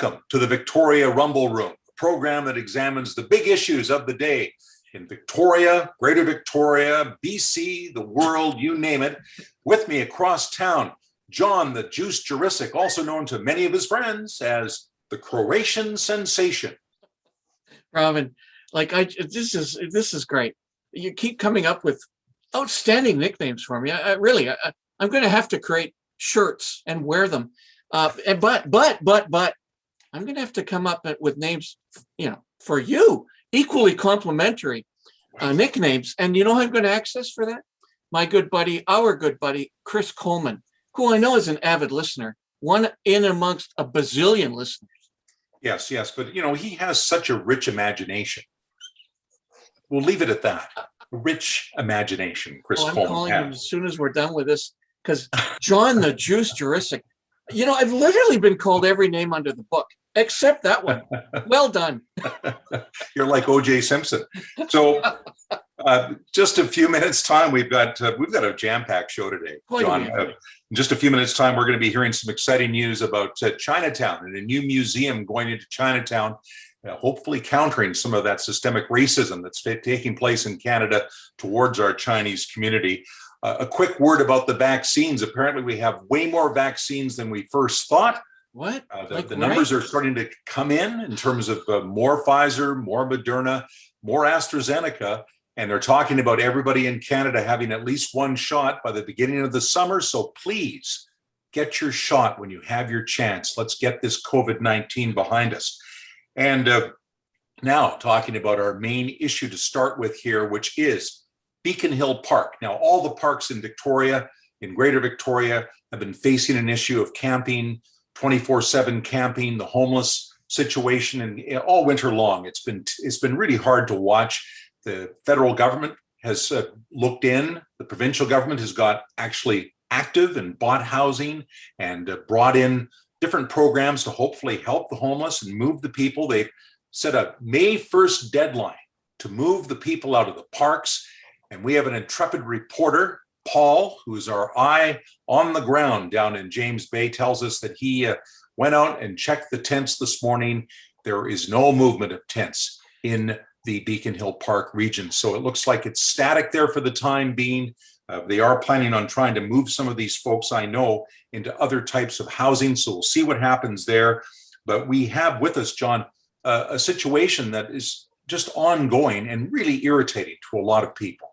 Welcome to the Victoria Rumble Room, a program that examines the big issues of the day in Victoria, Greater Victoria, BC, the world, you name it. With me across town, John the Juice Jurassic, also known to many of his friends as the Croatian Sensation. Robin, this is great. You keep coming up with outstanding nicknames for me. I'm going to have to create shirts and wear them. But I'm going to have to come up with names, for you, equally complimentary nicknames. And you know who I'm going to access for that? My good buddy, our good buddy, Chris Coleman, who I know is an avid listener, one in amongst a bazillion listeners. Yes. But, he has such a rich imagination. We'll leave it at that. Rich imagination, Chris Coleman. I'm calling him as soon as we're done with this, because John the Juice Jurassic, I've literally been called every name under the book, except that one. Well done. You're like O.J. Simpson. So just a few minutes time, we've got a jam-packed show today, John. In just a few minutes time, we're going to be hearing some exciting news about Chinatown and a new museum going into Chinatown, hopefully countering some of that systemic racism that's taking place in Canada towards our Chinese community. A quick word about the vaccines. Apparently, we have way more vaccines than we first thought. What? The numbers are starting to come in terms of more Pfizer, more Moderna, more AstraZeneca, and they're talking about everybody in Canada having at least one shot by the beginning of the summer. So please get your shot when you have your chance. Let's get this COVID-19 behind us. And now talking about our main issue to start with here, which is Beacon Hill Park. Now, all the parks in Victoria, in Greater Victoria, have been facing an issue of camping, 24/7 camping, the homeless situation, and all winter long. It's been really hard to watch. The federal government has looked in. The provincial government has got actually active and bought housing and brought in different programs to hopefully help the homeless and move the people. They've set a May 1st deadline to move the people out of the parks. And we have an intrepid reporter, Paul, who's our eye on the ground down in James Bay, tells us that he went out and checked the tents this morning. There is no movement of tents in the Beacon Hill Park region. So it looks like it's static there for the time being. They are planning on trying to move some of these folks, I know, into other types of housing. So we'll see what happens there. But we have with us, John, a situation that is just ongoing and really irritating to a lot of people.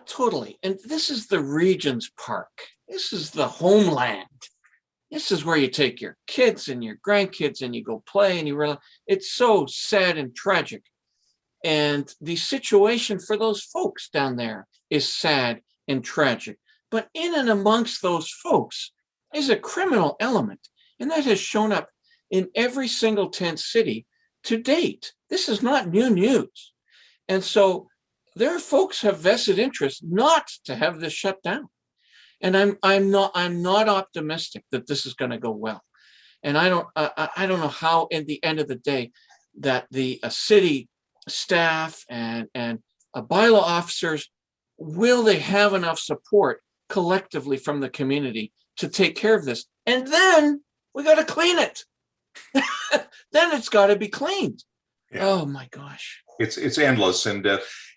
Totally. And this is the region's park. This is the homeland. This is where you take your kids and your grandkids and you go play and you realize it's so sad and tragic. And the situation for those folks down there is sad and tragic. But in and amongst those folks is a criminal element. And that has shown up in every single tent city to date. This is not new news. And so their folks have vested interest not to have this shut down. And I'm not optimistic that this is going to go well. And I don't know how at the end of the day that the city staff and bylaw officers, will they have enough support collectively from the community to take care of this? And then we got to clean it. Then it's got to be cleaned. Yeah. Oh my gosh. It's endless. And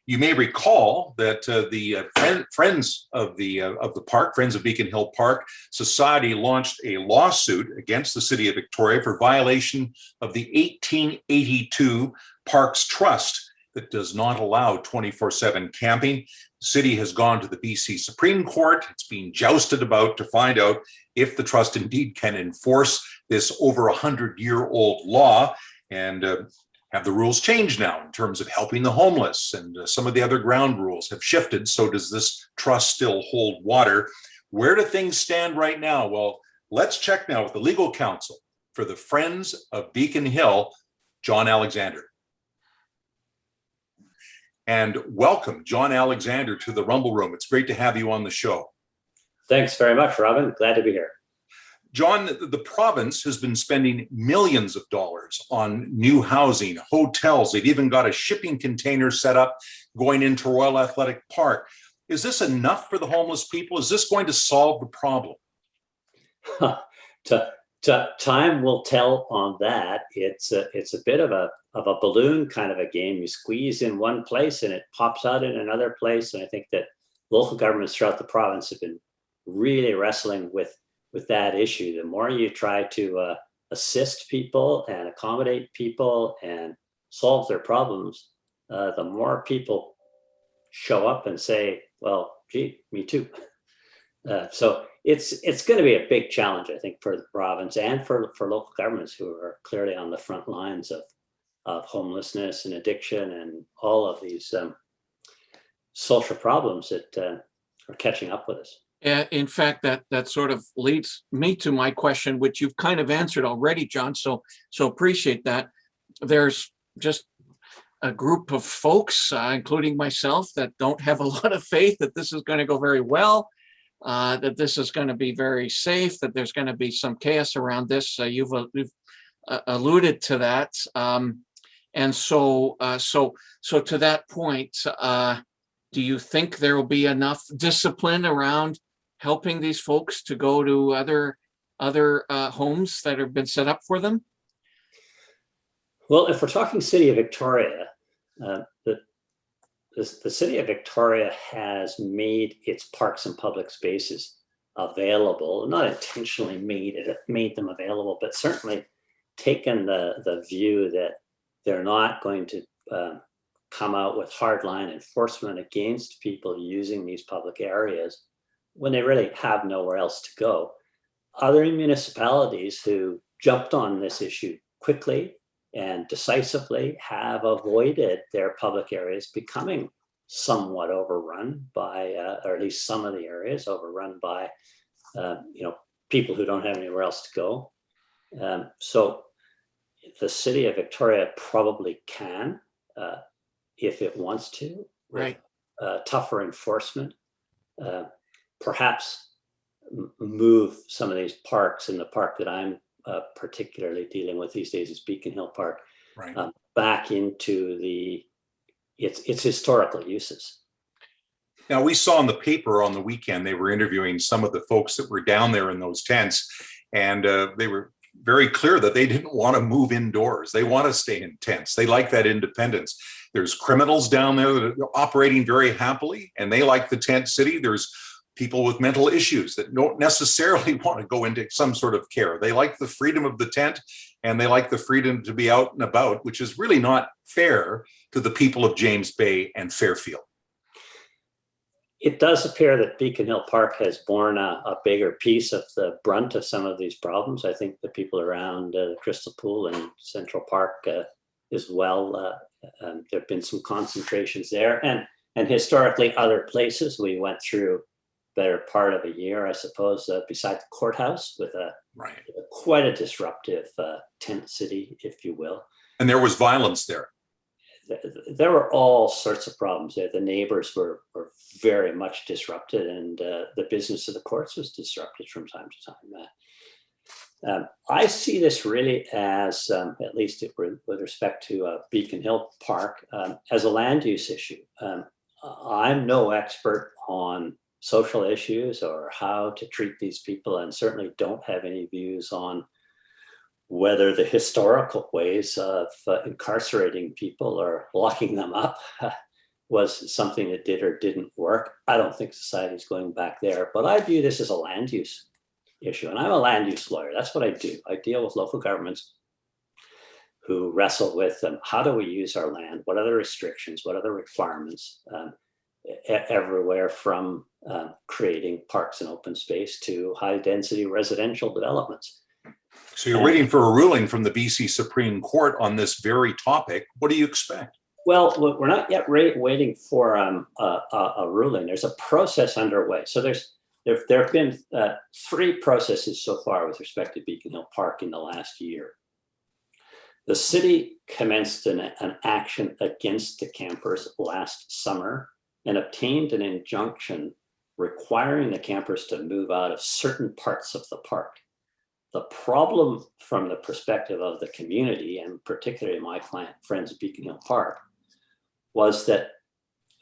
you may recall that the Friends of the Park, Friends of Beacon Hill Park Society, launched a lawsuit against the City of Victoria for violation of the 1882 Parks Trust that does not allow 24/7 camping. The city has gone to the BC Supreme Court. It's being jousted about to find out if the trust indeed can enforce this over 100-year-old law. And have the rules changed now in terms of helping the homeless, and some of the other ground rules have shifted. So does this trust still hold water? Where do things stand right now? Well, let's check now with the legal counsel for the Friends of Beacon Hill, John Alexander. And welcome, John Alexander, to the Rumble Room. It's great to have you on the show. Thanks very much, Robin. Glad to be here. John, the province has been spending millions of dollars on new housing, hotels. They've even got a shipping container set up going into Royal Athletic Park. Is this enough for the homeless people? Is this going to solve the problem? To Time will tell on that. It's a bit of a balloon kind of a game. You squeeze in one place and it pops out in another place. And I think that local governments throughout the province have been really wrestling with that issue. The more you try to assist people and accommodate people and solve their problems, the more people show up and say, well, gee, me too. So it's going to be a big challenge, I think, for the province and for local governments who are clearly on the front lines of homelessness and addiction and all of these social problems that are catching up with us. In fact, that sort of leads me to my question, which you've kind of answered already, John. So appreciate that. There's just a group of folks, including myself, that don't have a lot of faith that this is going to go very well, that this is going to be very safe, that there's going to be some chaos around this. You've alluded to that, and so to that point, do you think there will be enough discipline around helping these folks to go to other homes that have been set up for them? Well, if we're talking City of Victoria, the City of Victoria has made its parks and public spaces available, not intentionally made them available, but certainly taken the view that they're not going to come out with hardline enforcement against people using these public areas when they really have nowhere else to go. Other municipalities who jumped on this issue quickly and decisively have avoided their public areas becoming somewhat overrun by, or at least some of the areas overrun by, people who don't have anywhere else to go. So the City of Victoria probably can, if it wants to, Right. Tougher enforcement, perhaps move some of these parks, and the park that I'm particularly dealing with these days is Beacon Hill Park, Right. back into its historical uses. Now, we saw in the paper on the weekend, they were interviewing some of the folks that were down there in those tents, and they were very clear that they didn't want to move indoors. They want to stay in tents. They like that independence. There's criminals down there that are operating very happily, and they like the tent city. There's people with mental issues that don't necessarily want to go into some sort of care. They like the freedom of the tent, and they like the freedom to be out and about, which is really not fair to the people of James Bay and Fairfield. It does appear that Beacon Hill Park has borne a bigger piece of the brunt of some of these problems. I think the people around the Crystal Pool and Central Park as well, there have been some concentrations there. And historically, other places. We went through better part of a year, I suppose, beside the courthouse with quite a disruptive tent city, if you will. And there was violence there. There were all sorts of problems there. The neighbors were very much disrupted, and the business of the courts was disrupted from time to time. I see this really as, at least with respect to Beacon Hill Park, as a land use issue. I'm no expert on social issues or how to treat these people, and certainly don't have any views on whether the historical ways of incarcerating people or locking them up was something that did or didn't work. I don't think society's going back there, but I view this as a land use issue, and I'm a land use lawyer. That's what I do. I deal with local governments who wrestle with how do we use our land? What are the restrictions? What are the requirements? Everywhere from creating parks and open space to high density residential developments. So you're waiting for a ruling from the BC Supreme Court on this very topic. What do you expect? Well, we're not yet waiting for a ruling. There's a process underway. So there have been 3 processes so far with respect to Beacon Hill Park in the last year. The city commenced an action against the campers last summer and obtained an injunction requiring the campers to move out of certain parts of the park. The problem from the perspective of the community, and particularly my friends at Beacon Hill Park, was that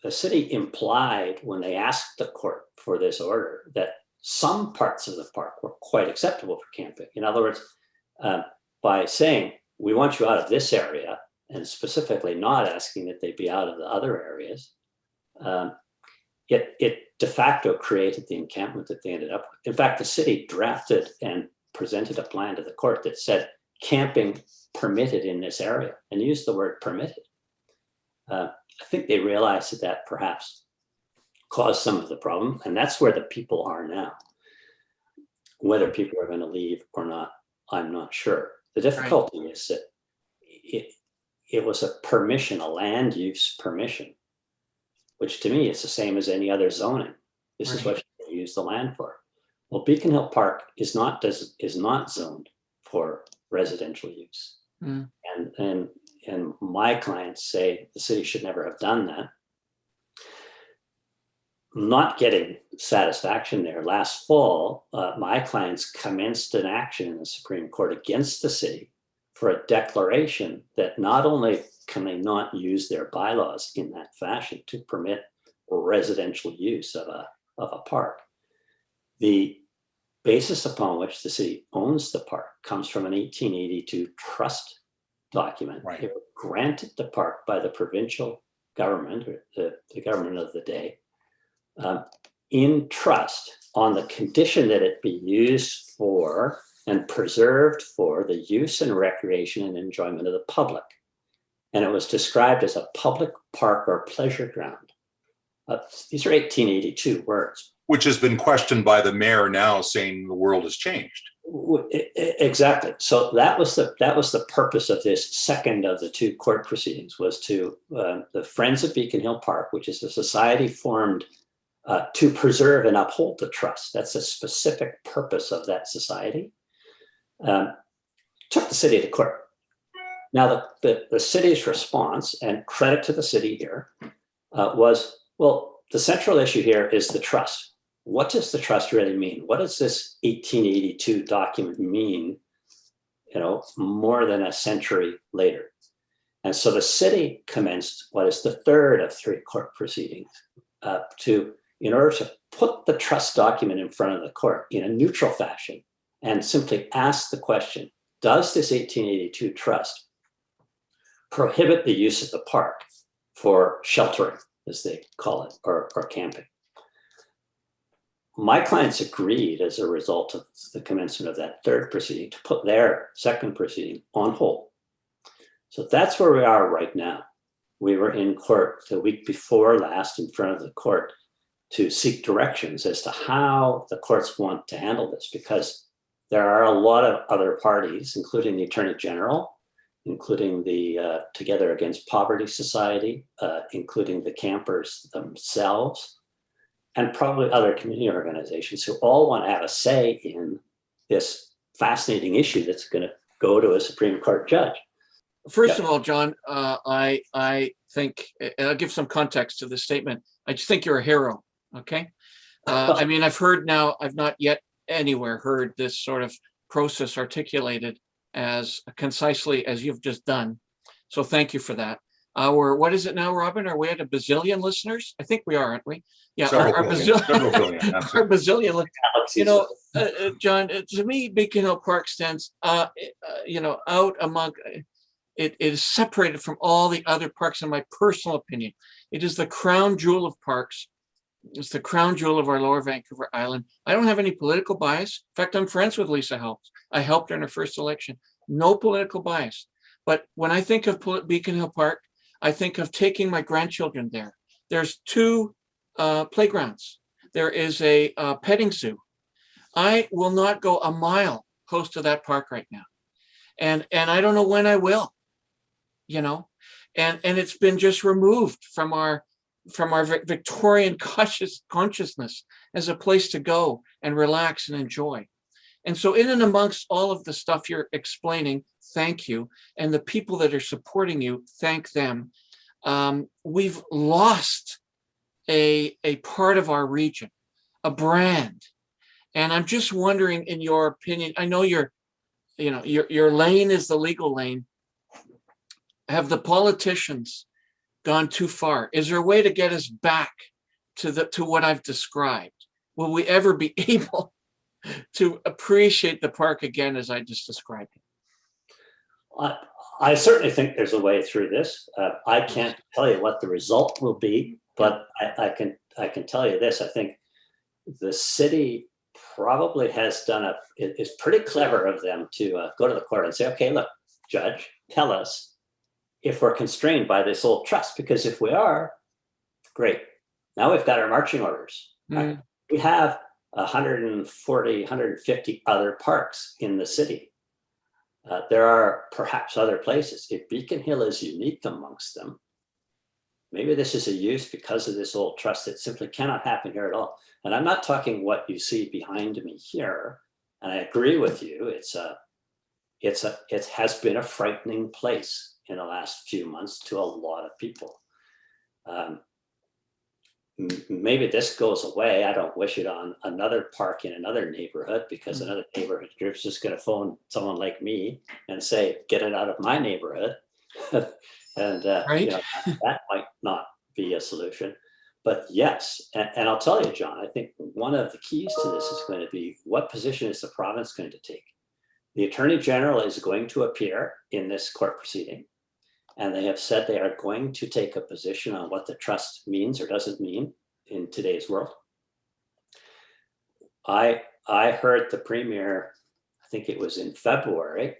the city implied when they asked the court for this order that some parts of the park were quite acceptable for camping. In other words, by saying, we want you out of this area, and specifically not asking that they be out of the other areas, it de facto created the encampment that they ended up with. In fact, the city drafted and presented a plan to the court that said camping permitted in this area, and used the word permitted. I think they realized that that perhaps caused some of the problem, and that's where the people are now. Whether people are going to leave or not, I'm not sure. The difficulty is that it was a permission, a land use permission, which to me is the same as any other zoning. This is what you use the land for. Well, Beacon Hill Park is not zoned for residential use. And my clients say the city should never have done that. Not getting satisfaction there. Last fall, my clients commenced an action in the Supreme Court against the city for a declaration that not only can they not use their bylaws in that fashion to permit residential use of a park, the basis upon which the city owns the park comes from an 1882 trust document. It was granted the park by the provincial government, or the government of the day, in trust on the condition that it be used for and preserved for the use and recreation and enjoyment of the public. And it was described as a public park or pleasure ground. These are 1882 words. Which has been questioned by the mayor now, saying the world has changed. Exactly. So that was the purpose of this second of the two court proceedings, was to the Friends of Beacon Hill Park, which is a society formed to preserve and uphold the trust. That's a specific purpose of that society. Took the city to court. Now the city's response, and credit to the city here, was, well, the central issue here is the trust. What does the trust really mean? What does this 1882 document mean, more than a century later? And so the city commenced what is the third of three court proceedings in order to put the trust document in front of the court in a neutral fashion and simply ask the question, does this 1882 trust prohibit the use of the park for sheltering, as they call it, or camping? My clients agreed, as a result of the commencement of that third proceeding, to put their second proceeding on hold. So that's where we are right now. We were in court the week before last in front of the court to seek directions as to how the courts want to handle this, because there are a lot of other parties, including the Attorney General, including the Together Against Poverty Society, including the campers themselves, and probably other community organizations who all want to have a say in this fascinating issue that's going to go to a Supreme Court judge. First of all, John, I think, and I'll give some context to this statement. I just think you're a hero. Okay. I mean, I've not yet anywhere heard this sort of process articulated as concisely as you've just done. So thank you for that. What is it now, Robin? Are we at a bazillion listeners? I think we are, aren't we? Yeah, our bazillion. John, to me, Beacon Hill Park stands, out among. It is separated from all the other parks, in my personal opinion. It is the crown jewel of parks. It's the crown jewel of our Lower Vancouver Island. I don't have any political bias. In fact, I'm friends with Lisa Helps. I helped her in her first election. No political bias. But when I think of Beacon Hill Park, I think of taking my grandchildren there. There's two playgrounds. There is a petting zoo. I will not go a mile close to that park right now. And I don't know when I will, and it's been just removed from our Victorian consciousness as a place to go and relax and enjoy. And so in and amongst all of the stuff you're explaining, thank you. And the people that are supporting you, thank them. We've lost a part of our region, a brand. And I'm just wondering, in your opinion, I know your lane is the legal lane. Have the politicians gone too far? Is there a way to get us back to what I've described? will we ever be able to appreciate the park again as I just described it? I certainly think there's a way through this. I can't tell you what the result will be, but I can tell you this. I think the city probably has it's pretty clever of them to go to the court and say, okay, look, judge, tell us if we're constrained by this old trust, because if we are, great. Now we've got our marching orders. Right? We have 140, 150 other parks in the city. There are perhaps other places. If Beacon Hill is unique amongst them, maybe this is a use because of this old trust that simply cannot happen here at all. And I'm not talking what you see behind me here. And I agree with you. It has been a frightening place in the last few months to a lot of people. Maybe this goes away. I don't wish it on another park in another neighborhood, because another neighborhood group's just going to phone someone like me and say, get it out of my neighborhood. And Right. that might not be a solution. But yes, and I'll tell you, John, I think one of the keys to this is going to be, what position is the province going to take? The Attorney General is going to appear in this court proceeding, and they have said they are going to take a position on what the trust means or doesn't mean in today's world. I heard the Premier, I think it was in February,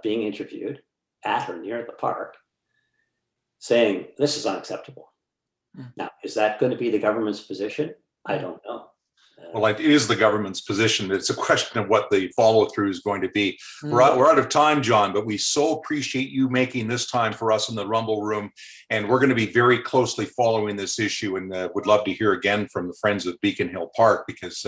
being interviewed at or near the park, saying this is unacceptable. Now, is that going to be the government's position? I don't know. Well, it is the government's position. It's a question of what the follow through is going to be. We're out of time, John, but we so appreciate you making this time for us in the Rumble Room. And we're going to be very closely following this issue, and would love to hear again from the Friends of Beacon Hill Park, because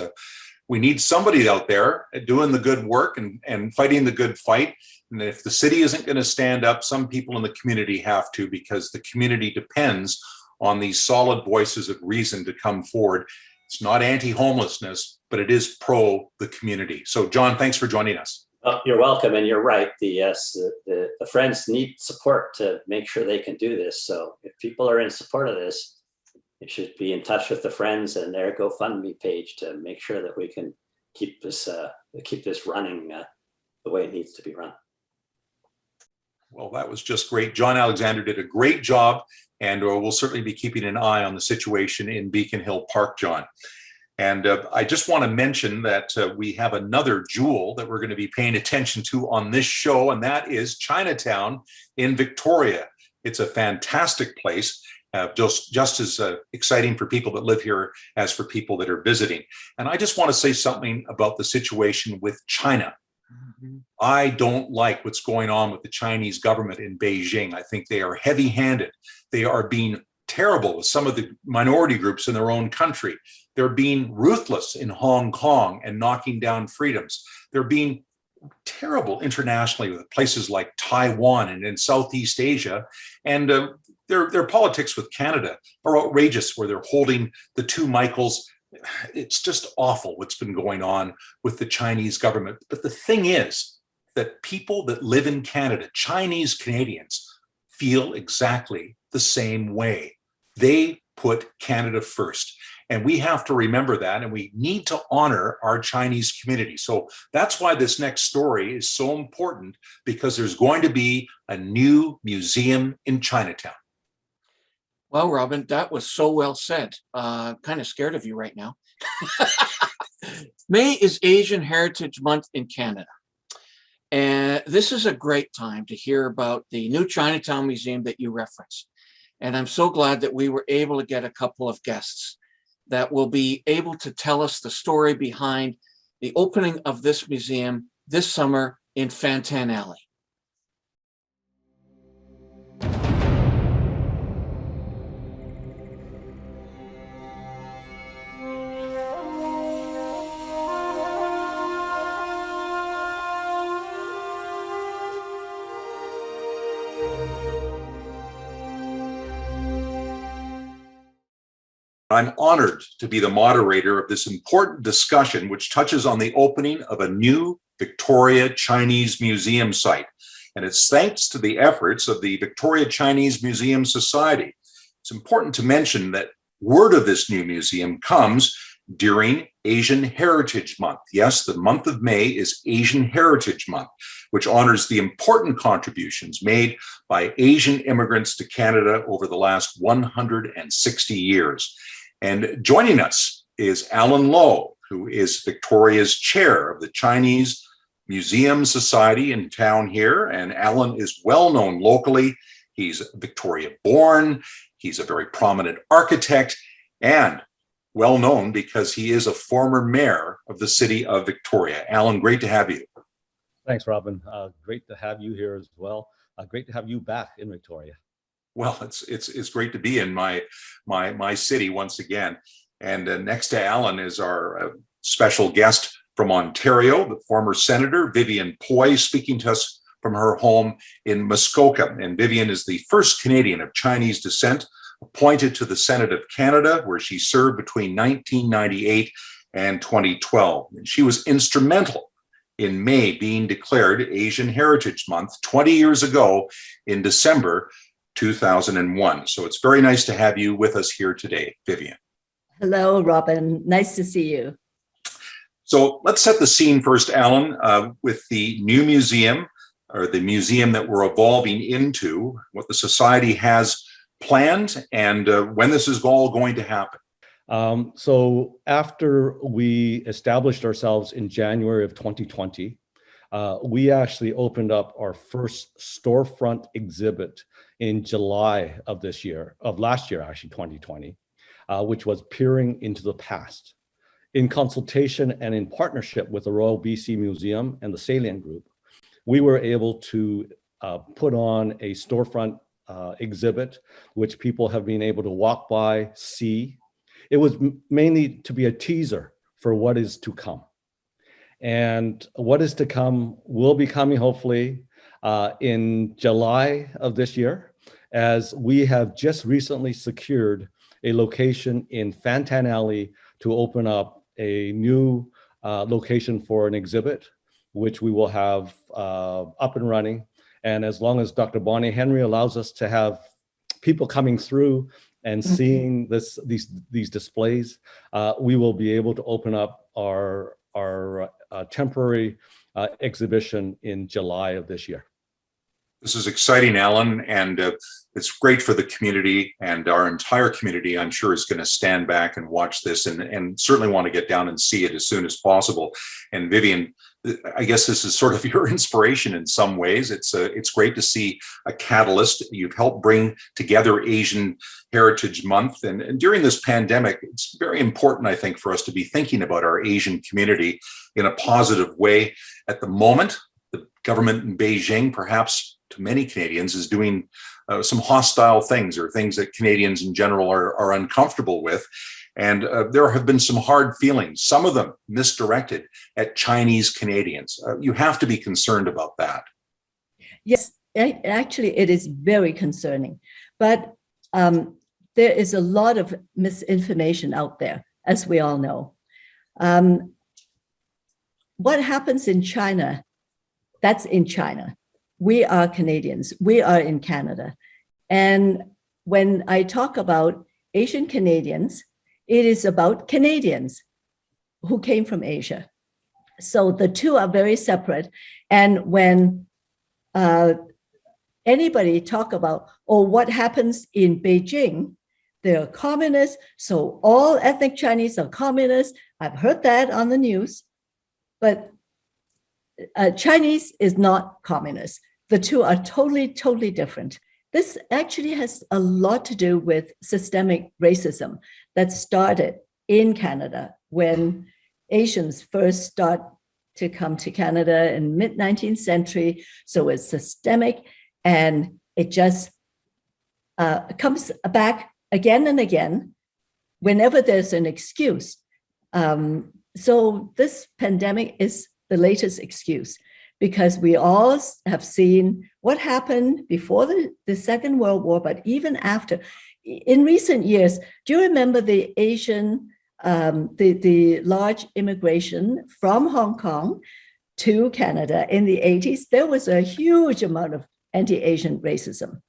we need somebody out there doing the good work and fighting the good fight. And if the city isn't going to stand up, some people in the community have to, because the community depends on these solid voices of reason to come forward. It's not anti-homelessness, but it is pro the community. So, John, thanks for joining us. Oh, you're welcome, and you're right. The Friends need support to make sure they can do this. So if people are in support of this, you should be in touch with the Friends and their GoFundMe page to make sure that we can keep this running the way it needs to be run. Well, that was just great. John Alexander did a great job, and we'll certainly be keeping an eye on the situation in Beacon Hill Park, John. And I just want to mention that we have another jewel that we're going to be paying attention to on this show, and that is Chinatown in Victoria. It's a fantastic place, just as exciting for people that live here as for people that are visiting. And I just want to say something about the situation with China. I don't like what's going on with the Chinese government in Beijing. I think they are heavy-handed. They are being terrible with some of the minority groups in their own country. They're being ruthless in Hong Kong and knocking down freedoms. They're being terrible internationally with places like Taiwan and in Southeast Asia. And their politics with Canada are outrageous, where they're holding the two Michaels. It's just awful what's been going on with the Chinese government. But the thing is that people that live in Canada, Chinese Canadians, feel exactly the same way. They put Canada first. And we have to remember that, and we need to honor our Chinese community. So that's why this next story is so important, because there's going to be a new museum in Chinatown. Well, Robin, that was so well said. I'm kind of scared of you right now. May is Asian Heritage Month in Canada. And this is a great time to hear about the new Chinatown Museum that you referenced. And I'm so glad that we were able to get a couple of guests that will be able to tell us the story behind the opening of this museum this summer in Fantan Alley. I'm honored to be the moderator of this important discussion, which touches on the opening of a new Victoria Chinese Museum site. And it's thanks to the efforts of the Victoria Chinese Museum Society. It's important to mention that word of this new museum comes during Asian Heritage Month. Yes, the month of May is Asian Heritage Month, which honors the important contributions made by Asian immigrants to Canada over the last 160 years. And joining us is Alan Lowe, who is Victoria's chair of the Chinese Museum Society in town here. And Alan is well known locally. He's Victoria born. He's a very prominent architect and well known because he is a former mayor of the city of Victoria. Alan, great to have you. Thanks, Robin. Great to have you here as well. Great to have you back in Victoria. Well, it's great to be in my city once again. And next to Alan is our special guest from Ontario, the former Senator Vivian Poy, speaking to us from her home in Muskoka. And Vivian is the first Canadian of Chinese descent appointed to the Senate of Canada, where she served between 1998 and 2012. And she was instrumental in May being declared Asian Heritage Month 20 years ago in December 2001. So it's very nice to have you with us here today, Vivian. Hello, Robin. Nice to see you. So let's set the scene first, Alan, with the new museum, or the museum that we're evolving into, what the society has planned and when this is all going to happen. So after we established ourselves in January of 2020, we actually opened up our first storefront exhibit in July of last year, actually 2020, which was Peering into the Past. In consultation and in partnership with the Royal BC Museum and the Salient Group, we were able to put on a storefront exhibit, which people have been able to walk by, see. It was mainly to be a teaser for what is to come. And what is to come will be coming hopefully in July of this year, as we have just recently secured a location in Fantan Alley to open up a new location for an exhibit, which we will have up and running. And as long as Dr. Bonnie Henry allows us to have people coming through and seeing these displays, we will be able to open up our temporary exhibition in July of this year. This is exciting, Alan, and it's great for the community, and our entire community, I'm sure, is going to stand back and watch this and certainly want to get down and see it as soon as possible. And Vivian, I guess this is sort of your inspiration in some ways. It's great to see a catalyst. You've helped bring together Asian Heritage Month. And during this pandemic, it's very important, I think, for us to be thinking about our Asian community in a positive way. At the moment, the government in Beijing, perhaps to many Canadians, is doing some hostile things, or things that Canadians in general are uncomfortable with. And there have been some hard feelings, some of them misdirected at Chinese Canadians. You have to be concerned about that. Yes, actually, it is very concerning. But there is a lot of misinformation out there, as we all know. What happens in China, that's in China. We are Canadians. We are in Canada. And when I talk about Asian Canadians, it is about Canadians who came from Asia. So the two are very separate. And when anybody talk about, oh, what happens in Beijing, they're communists, so all ethnic Chinese are communists. I've heard that on the news, but Chinese is not communist. The two are totally, totally different. This actually has a lot to do with systemic racism that started in Canada when Asians first start to come to Canada in mid-19th century. So it's systemic, and it just comes back again and again whenever there's an excuse. So this pandemic is the latest excuse, because we all have seen what happened before the Second World War, but even after. In recent years, do you remember the Asian, the large immigration from Hong Kong to Canada in the 80s? There was a huge amount of anti-Asian racism.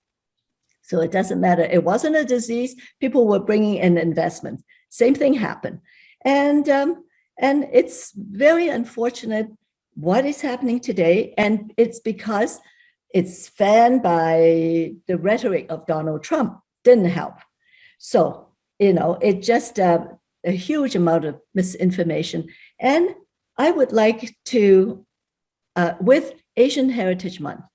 So it doesn't matter. It wasn't a disease. People were bringing in investment. Same thing happened. And it's very unfortunate what is happening today. And it's because it's fanned by the rhetoric of Donald Trump. Didn't help. So, it just a huge amount of misinformation. And I would like to, with Asian Heritage Month,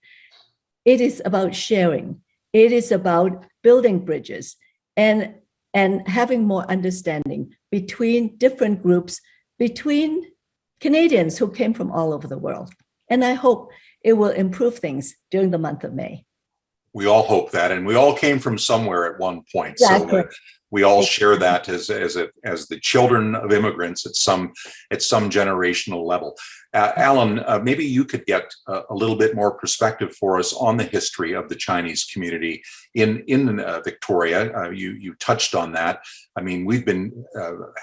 it is about sharing. It is about building bridges and having more understanding between different groups, between Canadians who came from all over the world. And I hope it will improve things during the month of May. We all hope that, and we all came from somewhere at one point. Exactly. So we all share that as the children of immigrants at some generational level. Alan, maybe you could get a little bit more perspective for us on the history of the Chinese community in Victoria. You touched on that. I mean, we've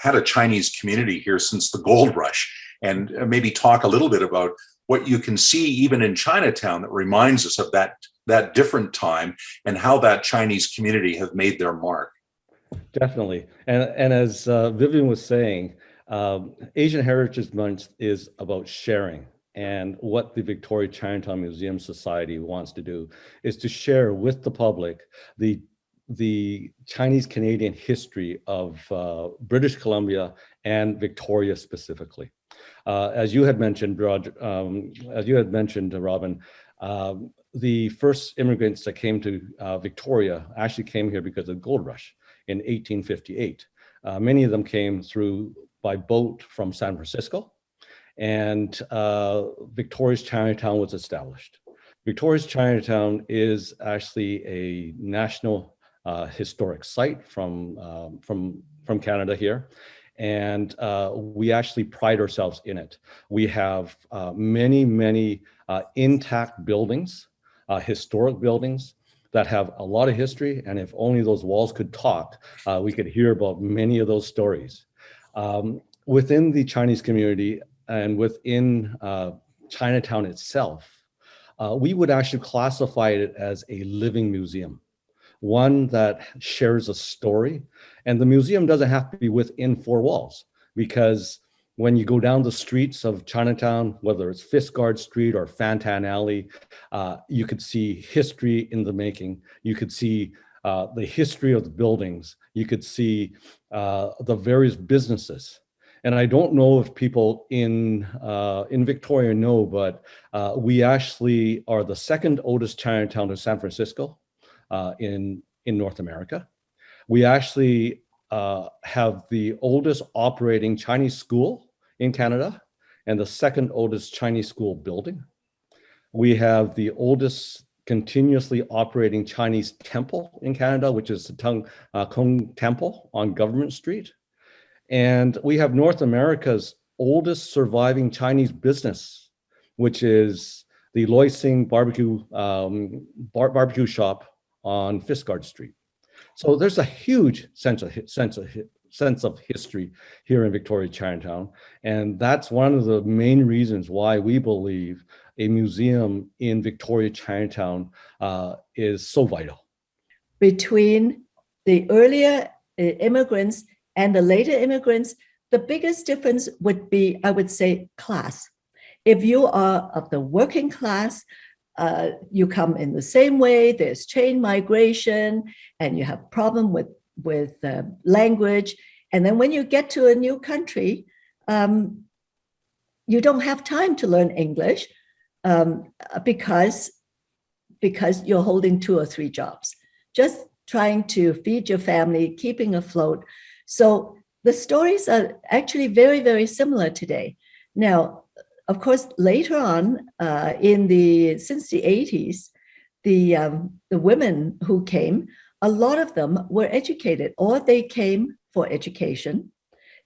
had a Chinese community here since the gold rush, and maybe talk a little bit about what you can see even in Chinatown that reminds us of that different time and how that Chinese community have made their mark. Definitely. And as Vivian was saying, Asian Heritage Month is about sharing. And what the Victoria Chinatown Museum Society wants to do is to share with the public the Chinese Canadian history of British Columbia and Victoria specifically. As you had mentioned, Robin, the first immigrants that came to Victoria actually came here because of the gold rush in 1858. Many of them came by boat from San Francisco, and Victoria's Chinatown was established. Victoria's Chinatown is actually a national historic site from Canada here. And we actually pride ourselves in it. We have many intact buildings, historic buildings that have a lot of history. And if only those walls could talk, we could hear about many of those stories. Within the Chinese community and within Chinatown itself, we would actually classify it as a living museum, one that shares a story. And the museum doesn't have to be within four walls, because when you go down the streets of Chinatown, whether it's Fiskard Street or Fantan Alley, you could see history in the making. You could see the history of the buildings. You could see the various businesses. And I don't know if people in Victoria know, but we actually are the second oldest Chinatown in San Francisco in North America. We actually have the oldest operating Chinese school in Canada and the second oldest Chinese school building. We have the oldest continuously operating Chinese temple in Canada, which is the Kung Temple on Government Street. And we have North America's oldest surviving Chinese business, which is the Loy Sing barbecue shop on Fiskard Street. So there's a huge sense of history here in Victoria Chinatown, and that's one of the main reasons why we believe a museum in Victoria Chinatown is so vital. Between the earlier immigrants and the later immigrants, the biggest difference would be, I would say, class. If you are of the working class, you come in the same way. There's chain migration, and you have problem with language. And then when you get to a new country, you don't have time to learn English because you're holding 2 or 3 jobs, just trying to feed your family, keeping afloat. So the stories are actually very, very similar today. Now, of course, later on, since the 80s, the women who came, a lot of them were educated, or they came for education.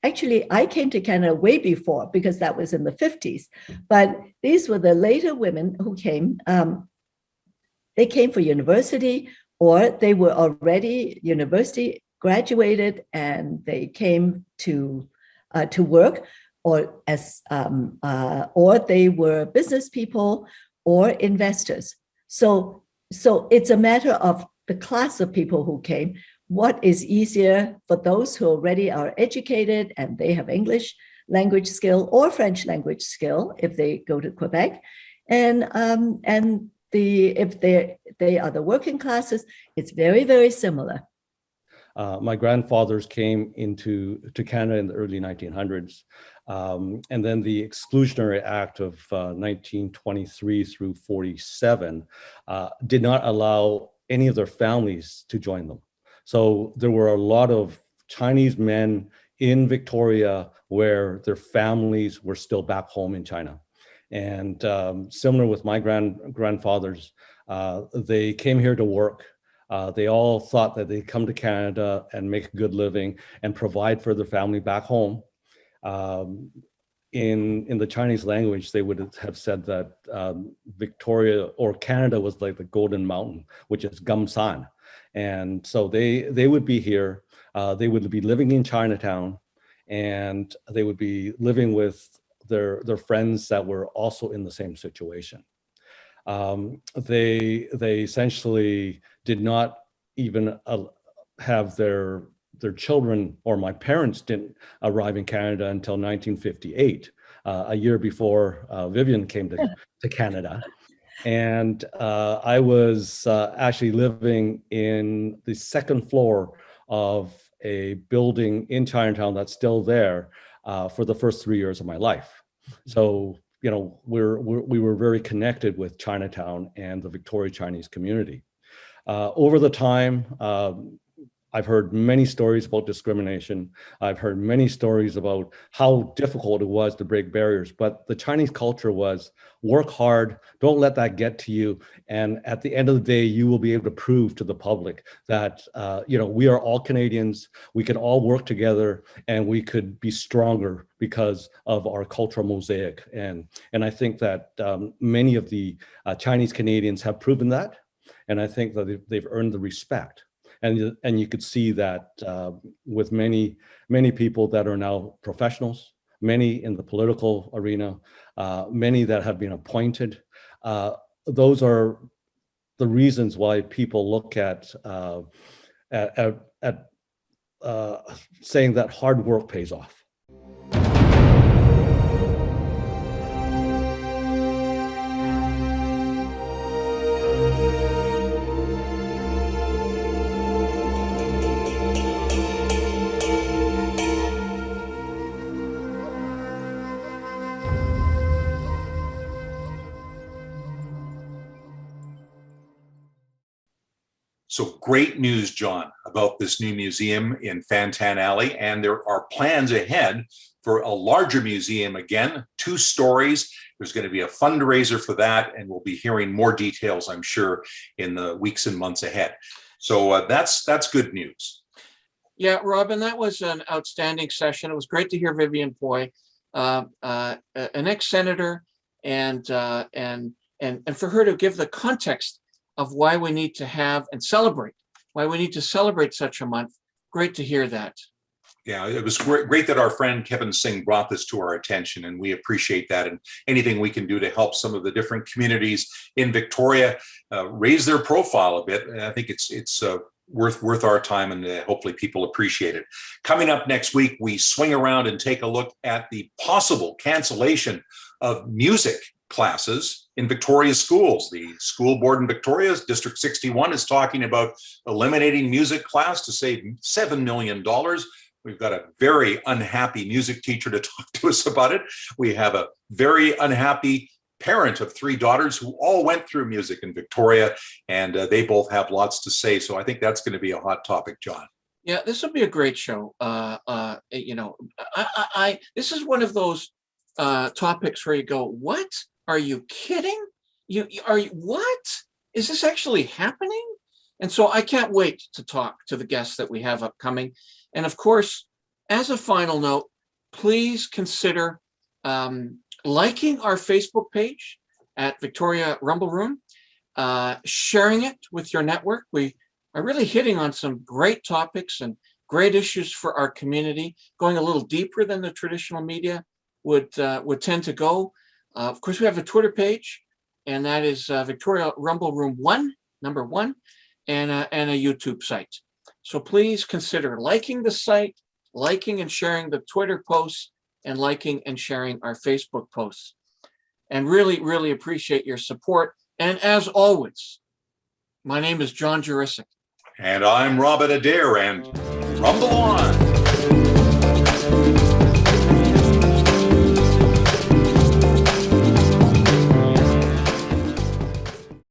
Actually, I came to Canada way before, because that was in the 50s. But these were the later women who came. They came for university, or they were already university graduated, and they came to work. Or they were business people or investors. So it's a matter of the class of people who came. what is easier for those who already are educated and they have English language skill or French language skill if they go to Quebec, and if they are the working classes, it's very, very similar. My grandfathers came to Canada in the early 1900s. And then the Exclusionary Act of 1923 through 47 did not allow any of their families to join them. So there were a lot of Chinese men in Victoria where their families were still back home in China. And similar with my grandfathers, they came here to work. They all thought that they'd come to Canada and make a good living and provide for their family back home. In the Chinese language, they would have said that Victoria or Canada was like the Golden Mountain, which is Gamsan. And so they would be here. They would be living in Chinatown, and they would be living with their friends that were also in the same situation. They essentially did not even have their children, or my parents didn't arrive in Canada until 1958, a year before Vivian came to Canada. And I was actually living in the second floor of a building in Chinatown that's still there for the first 3 years of my life. So, you know, we were very connected with Chinatown and the Victoria Chinese community. Over the time, I've heard many stories about discrimination. I've heard many stories about how difficult it was to break barriers, but the Chinese culture was work hard, don't let that get to you. And at the end of the day, you will be able to prove to the public that, you know, we are all Canadians, we can all work together, and we could be stronger because of our cultural mosaic. And I think that many of the Chinese Canadians have proven that. And I think that they've earned the respect. And you could see that with many people that are now professionals, many in the political arena, many that have been appointed. Those are the reasons why people look at saying that hard work pays off. So great news, John, about this new museum in Fantan Alley. And there are plans ahead for a larger museum again, 2 stories. There's going to be a fundraiser for that, and we'll be hearing more details, I'm sure, in the weeks and months ahead. So that's good news. Yeah, Robin, that was an outstanding session. It was great to hear Vivian Poy, an ex-senator, and for her to give the context of why we need to have and celebrate, why we need to celebrate such a month. Great to hear that. Yeah, it was great that our friend Kevin Singh brought this to our attention, and we appreciate that. And anything we can do to help some of the different communities in Victoria raise their profile a bit, I think it's worth our time, and hopefully people appreciate it. Coming up next week, we swing around and take a look at the possible cancellation of music classes in Victoria schools. The school board in Victoria, District 61, is talking about eliminating music class to save $7 million. We've got a very unhappy music teacher to talk to us about it. We have a very unhappy parent of 3 daughters who all went through music in Victoria, and they both have lots to say. So I think that's going to be a hot topic, John. Yeah, this will be a great show. You know, this is one of those topics where you go, what? Are you kidding? What? Is this actually happening? And so I can't wait to talk to the guests that we have upcoming. And of course, as a final note, please consider liking our Facebook page at Victoria Rumble Room, sharing it with your network. We are really hitting on some great topics and great issues for our community, going a little deeper than the traditional media would tend to go. Of course, we have a Twitter page, and that is Victoria Rumble Room 1, number 1, and a YouTube site. So please consider liking the site, liking and sharing the Twitter posts, and liking and sharing our Facebook posts. And really, really appreciate your support. And as always, my name is John Jurisic. And I'm Robin Adair, and rumble on.